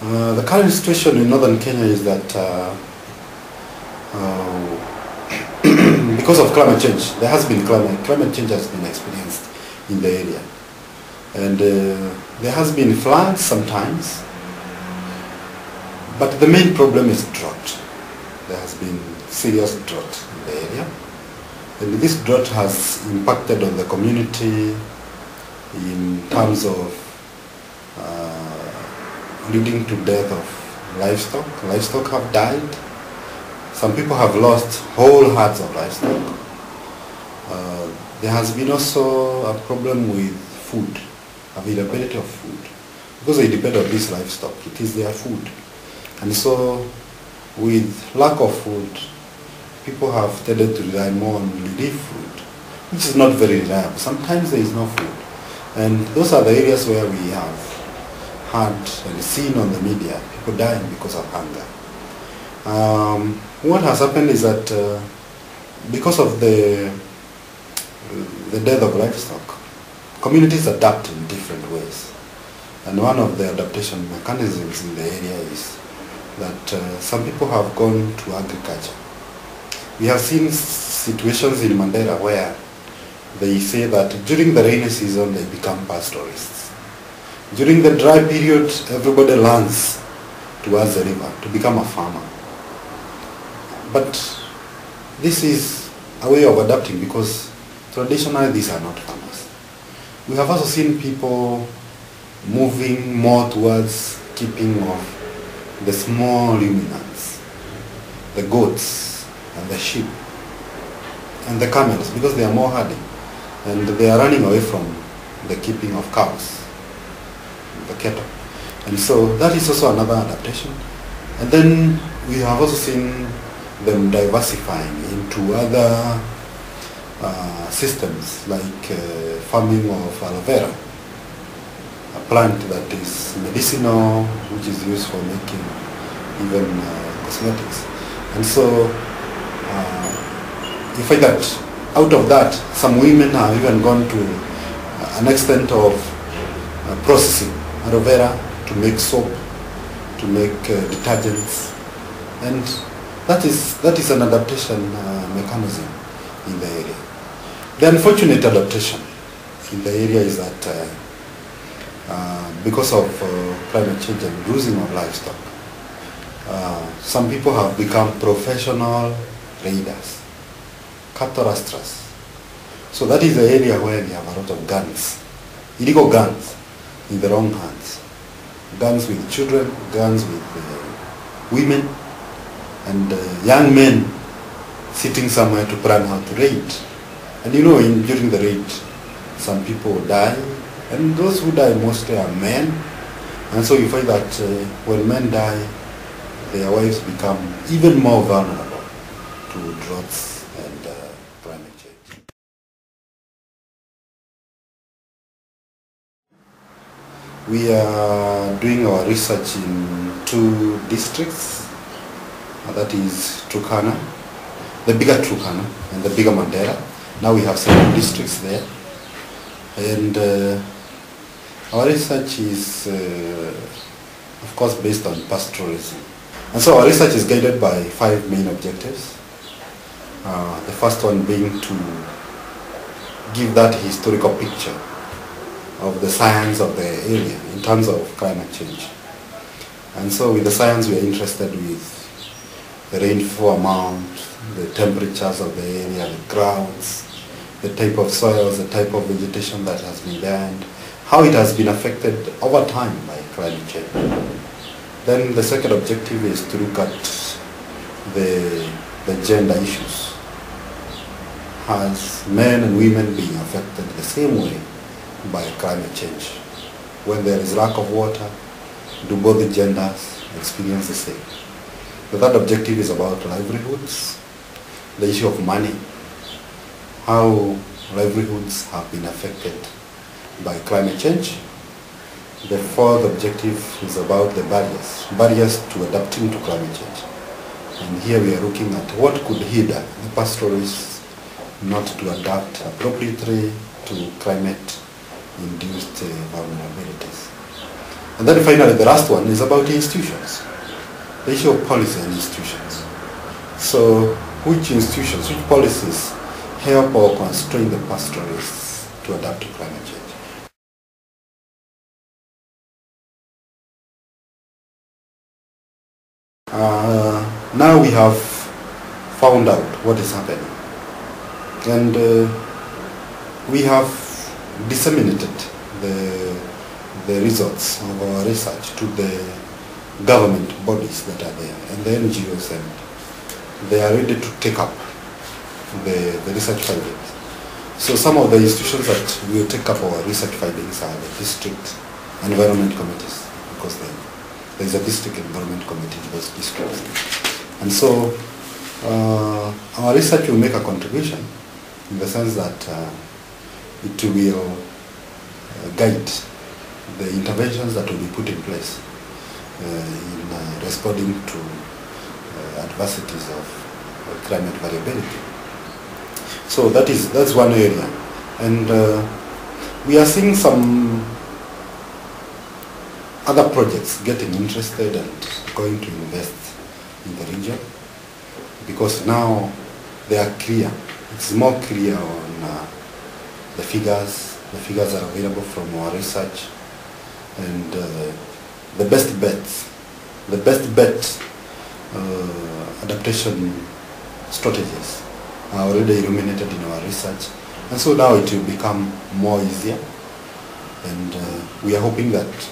The current situation in northern Kenya is that because of climate change, there has been climate change has been experienced in the area, and there has been floods sometimes, but the main problem is drought. There has been serious drought in the area, and this drought has impacted on the community in terms of leading to death of livestock. Livestock have died. Some people have lost whole herds of livestock. There has been also a problem with food, availability of food, because they depend on this livestock. It is their food. And so with lack of food, people have tended to rely more on relief food, which is not very reliable. Sometimes there is no food. And those are the areas where we have heard and seen on the media people dying because of hunger. What has happened is that because of the death of livestock, communities adapt in different ways. And one of the adaptation mechanisms in the area is that some people have gone to agriculture. We have seen situations in Mandera where they say that during the rainy season they become pastoralists. During the dry period, everybody learns towards the river to become a farmer. But this is a way of adapting because traditionally these are not farmers. We have also seen people moving more towards keeping of the small ruminants, the goats and the sheep and the camels, because they are more hardy, and they are running away from the keeping of cows, the cattle. And so that is also another adaptation. And then we have also seen them diversifying into other systems like farming of aloe vera, a plant that is medicinal, which is used for making even cosmetics. And so you find that out of that, some women have even gone to an extent of processing aloe vera to make soap, to make detergents, and that is an adaptation mechanism in the area. The unfortunate adaptation in the area is that because of climate change and losing of livestock, some people have become professional raiders, cattle rustlers. So that is the area where we have a lot of guns, illegal guns in the wrong hands. Guns with children, guns with women, and young men sitting somewhere to plan how to raid. And you know, during the raid, some people die, and those who die mostly are men. And so you find that when men die, their wives become even more vulnerable to droughts and climate change. We are doing our research in 2 districts, that is Turkana, the bigger Turkana and the bigger Mandera. Now we have 7 districts there, and our research is of course based on pastoralism. And so our research is guided by 5 main objectives. The first one being to give that historical picture of the science of the area in terms of climate change. And so with the science we are interested with the rainfall amount, the temperatures of the area, the droughts, the type of soils, the type of vegetation that has been there, and how it has been affected over time by climate change. Then the second objective is to look at the gender issues. Has men and women being affected the same way by climate change? When there is lack of water, do both the genders experience the same? The third objective is about livelihoods, the issue of money, how livelihoods have been affected by climate change. The fourth objective is about the barriers to adapting to climate change. And here we are looking at what could hinder the pastoralists not to adapt appropriately to climate-induced vulnerabilities. And then finally the last one is about institutions, the issue of policy and institutions. So which institutions, which policies help or constrain the pastoralists to adapt to climate change? Now we have found out what is happening, and we have disseminated the results of our research to the government bodies that are there and the NGOs, and they are ready to take up the research findings. So some of the institutions that will take up our research findings are the district environment committees, because there is a district environment committee in those districts. And so our research will make a contribution in the sense that it will guide the interventions that will be put in place in responding to adversities of climate variability. So that's one area, and we are seeing some other projects getting interested and going to invest in the region, because now they are clear. It's more clear on the figures. The figures are available from our research, and the best bet adaptation strategies are already illuminated in our research, and so now it will become more easier, and we are hoping that